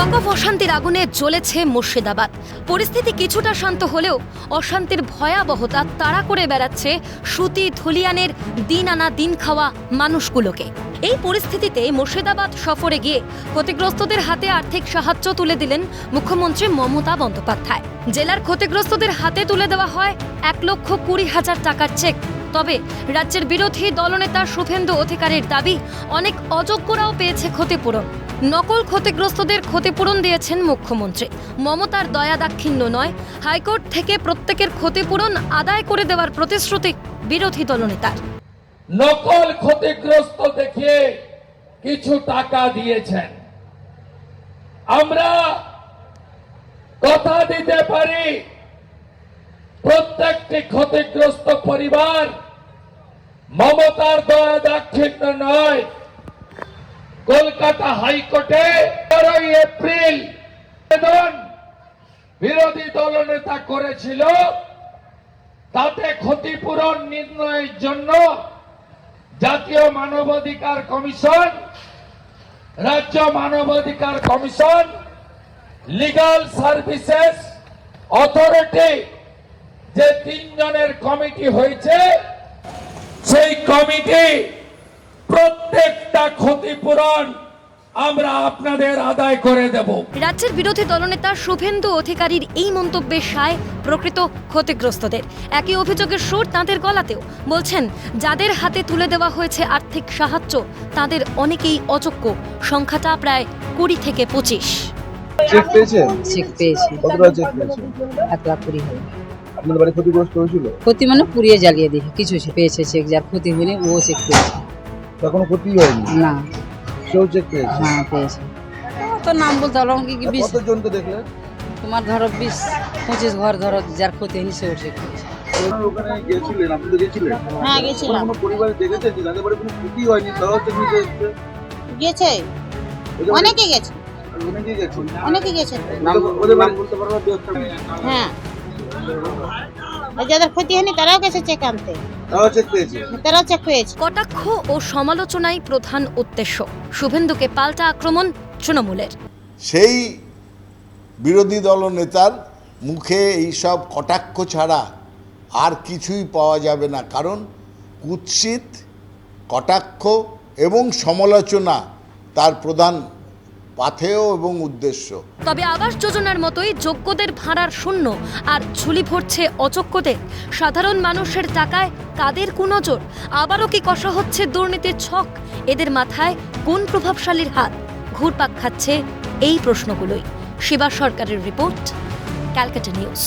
ওয়াকফ অশান্তির আগুনে জ্বলেছে মুর্শিদাবাদ। পরিস্থিতি কিছুটা শান্ত হলেও অশান্তির ভয়াবহতা তাড়া করে বেড়াচ্ছে সুতি ধুলিয়ানের দিন আনা দিন খাওয়া মানুষগুলোকে। এই পরিস্থিতিতে মুর্শিদাবাদ সফরে গিয়ে ক্ষতিগ্রস্তদের হাতে আর্থিক সাহায্য তুলে দিলেন মুখ্যমন্ত্রী মমতা বন্দ্যোপাধ্যায়। জেলার ক্ষতিগ্রস্তদের হাতে তুলে দেওয়া হয় 1,20,000 টাকার চেক। তবে রাজ্যের বিরোধী দলনেতা শুভেন্দু অধিকারীর দাবি, অনেক অযোগ্যরাও পেয়েছে ক্ষতিপূরণ। নকল ক্ষতিগ্রস্তদের ক্ষতিপূরণ দিয়েছেন মুখ্যমন্ত্রী। মমতার দয়া দাক্ষিণ্য নয়, হাইকোর্ট থেকে প্রত্যেকের ক্ষতিপূরণ আদায় করে দেওয়ার প্রতিশ্রুতি বিরোধী দলনেতার। নকল ক্ষতিগ্রস্ত দেখিয়ে কিছু টাকা দিয়েছেন। আমরা কথা দিতে পারি, প্রত্যেকটি ক্ষতিগ্রস্ত পরিবার মমতার দয়া দাক্ষিণ্য নয়, কলকাতা হাইকোর্টে 12 এপ্রিল বিরোধী দলনেতা করেছিল, তাতে ক্ষতিপূরণ নির্ণয়ের জন্য জাতীয় মানবাধিকার কমিশন, রাজ্য মানবাধিকার কমিশন, লিগ্যাল সার্ভিসেস অথরিটি যে 3 জনের কমিটি হয়েছে, সেই কমিটি প্রত্যেকটা ক্ষতিপূরণ আমরা আপনাদের আদায় করে দেব। রাজ্যের বিরোধী দলনেতা শুভেন্দু অধিকারীর এই মন্তব্যের সায় প্রকৃত ক্ষতিগ্রস্তদের। একই অভিযোগের সুর তাঁদের গলাতেও। বলছেন, যাদের হাতে তুলে দেওয়া হয়েছে আর্থিক সাহায্য তাদের অনেকেই অযোগ্য। সংখ্যাটা প্রায় 20 থেকে 25। চেক পেয়েছেন? চেক পেয়েছি। কত টাকা চেক পেয়েছেন? 1,20,000। আপনাদের বাড়ি ক্ষতিগ্রস্ত হয়েছিল? ক্ষতি মানে পুড়িয়ে জ্বালিয়ে দিয়ে কিছু পেয়েছে চেক, যার ক্ষতি হয়নি ও চেক পেয়েছে। এখনো ক্ষতি হয়নি? না। কেউ চেক পেয়েছে? হ্যাঁ পেয়েছে। তো নাম বলতে পারলাম কি 20। কতজনকে দেখলেন? তোমার ধরো 20-25 ঘর ধরো, যার ক্ষতি হয়নি সেও চেক পেয়েছে। ওখানে গেছিলেন? আপনি তো গেছিলেন? হ্যাঁ গেছিলাম। কোনো পরিবারে দেখেছে যে যাদের বাড়ি কোনো ক্ষতি হয়নি তারাও চেক নিতে এসেছে? গেছে, অনেকে গেছে, অনেকেই গেছে। অনেকে গেছে। ওদের নাম বলতে পারবো? হ্যাঁ, আর যাদের ক্ষতি হয়নি তারাও গেছে চেক আনতে, তারাও চেক পেয়েছে? তারাও চেক পেয়েছে। কটাক্ষ ও সমালোচনাই প্রধান উদ্দেশ্য। শুভেন্দুকে পাল্টা আক্রমণ তৃণমূলের। সেই বিরোধী দল নেতার মুখে এইসব কটাক্ষ ছাড়া আর কিছুই পাওয়া যাবে না, কারণ কুৎসিত কটাক্ষ এবং সমালোচনা তার প্রধান পাথেয় এবং উদ্দেশ্য। তবে আবাস যোজনার মতোই যোগ্যদের ভাড়ার শূন্য আর ঝুলি ভরছে অযোগ্যদের। সাধারণ মানুষের টাকায় কাদের কুনজর? আবারও কি কষা হচ্ছে দুর্নীতির ছক? এদের মাথায় কোন প্রভাবশালীর হাত? ঘুরপাক খাচ্ছে এই প্রশ্নগুলোই। শিবা সরকারের রিপোর্ট, ক্যালকাটা নিউজ।